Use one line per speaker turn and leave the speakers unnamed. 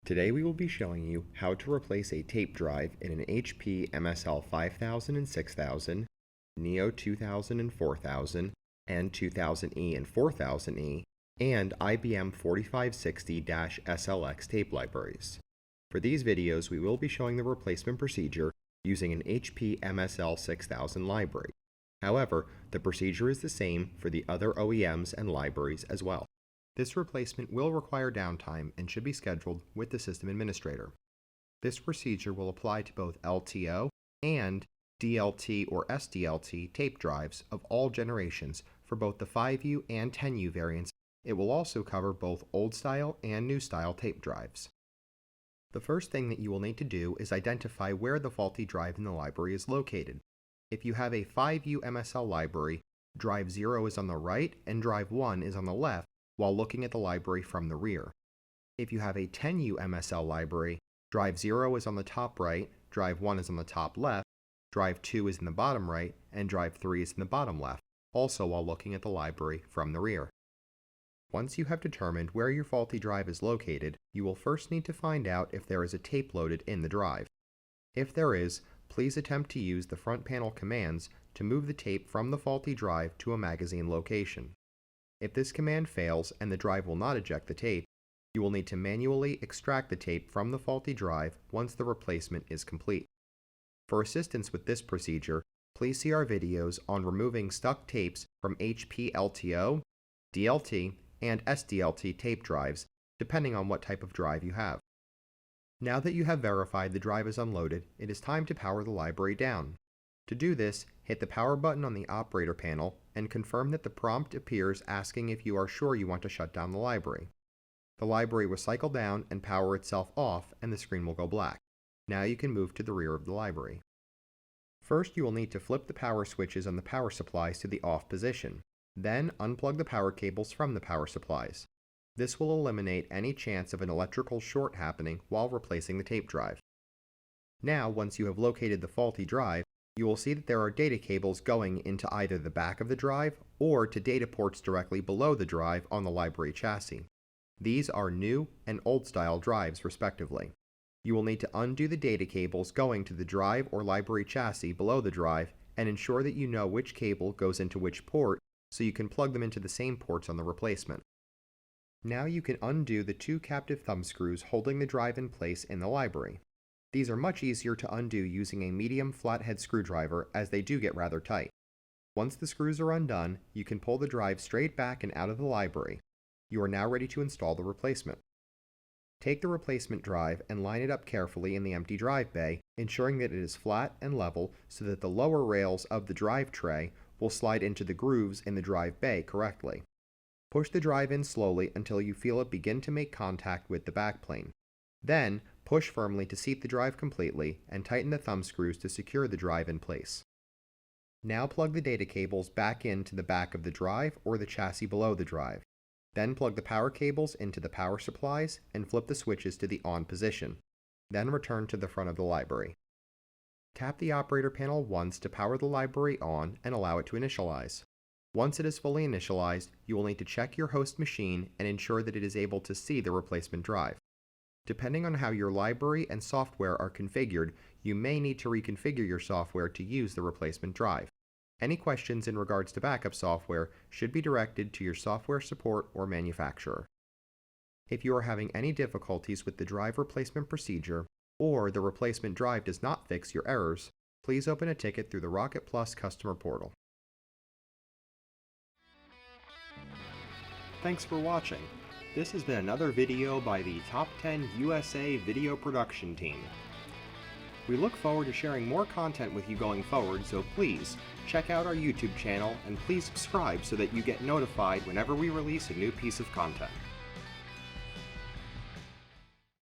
Today we will be showing you how to replace a tape drive in an HP MSL5000 and 6000, NEO 2000 and 4000, and 2000E and 4000E, and IBM 4560-SLX tape libraries. For these videos, we will be showing the replacement procedure using an HP MSL6000 library. However, the procedure is the same for the other OEMs and libraries as well. This replacement will require downtime and should be scheduled with the system administrator. This procedure will apply to both LTO and DLT or SDLT tape drives of all generations for both the 5U and 10U variants. It will also cover both old style and new style tape drives. The first thing that you will need to do is identify where the faulty drive in the library is located. If you have a 5U MSL library, drive 0 is on the right and drive 1 is on the left while looking at the library from the rear. If you have a 10U MSL library, drive 0 is on the top right, drive 1 is on the top left, drive 2 is in the bottom right, and drive 3 is in the bottom left, also while looking at the library from the rear. Once you have determined where your faulty drive is located, you will first need to find out if there is a tape loaded in the drive. If there is, please attempt to use the front panel commands to move the tape from the faulty drive to a magazine location. If this command fails and the drive will not eject the tape, you will need to manually extract the tape from the faulty drive once the replacement is complete. For assistance with this procedure, please see our videos on removing stuck tapes from HP LTO, DLT, and SDLT tape drives, depending on what type of drive you have. Now that you have verified the drive is unloaded, it is time to power the library down. To do this, hit the power button on the operator panel and confirm that the prompt appears asking if you are sure you want to shut down the library. The library will cycle down and power itself off and the screen will go black. Now you can move to the rear of the library. First, you will need to flip the power switches on the power supplies to the off position. Then unplug the power cables from the power supplies. This will eliminate any chance of an electrical short happening while replacing the tape drive. Now, once you have located the faulty drive, you will see that there are data cables going into either the back of the drive or to data ports directly below the drive on the library chassis. These are new and old style drives respectively. You will need to undo the data cables going to the drive or library chassis below the drive and ensure that you know which cable goes into which port so you can plug them into the same ports on the replacement. Now you can undo the two captive thumb screws holding the drive in place in the library. These are much easier to undo using a medium flathead screwdriver as they do get rather tight. Once the screws are undone, you can pull the drive straight back and out of the library. You are now ready to install the replacement. Take the replacement drive and line it up carefully in the empty drive bay, ensuring that it is flat and level so that the lower rails of the drive tray will slide into the grooves in the drive bay correctly. Push the drive in slowly until you feel it begin to make contact with the backplane. Then, push firmly to seat the drive completely and tighten the thumb screws to secure the drive in place. Now plug the data cables back into the back of the drive or the chassis below the drive. Then plug the power cables into the power supplies and flip the switches to the on position. Then return to the front of the library. Tap the operator panel once to power the library on and allow it to initialize. Once it is fully initialized, you will need to check your host machine and ensure that it is able to see the replacement drive. Depending on how your library and software are configured, you may need to reconfigure your software to use the replacement drive. Any questions in regards to backup software should be directed to your software support or manufacturer. If you are having any difficulties with the drive replacement procedure, or the replacement drive does not fix your errors, please open a ticket through the Rocket Plus customer portal. Thanks for watching. This has been another video by the Top 10 USA Video Production Team. We look forward to sharing more content with you going forward, so please check out our YouTube channel and please subscribe so that you get notified whenever we release a new piece of content.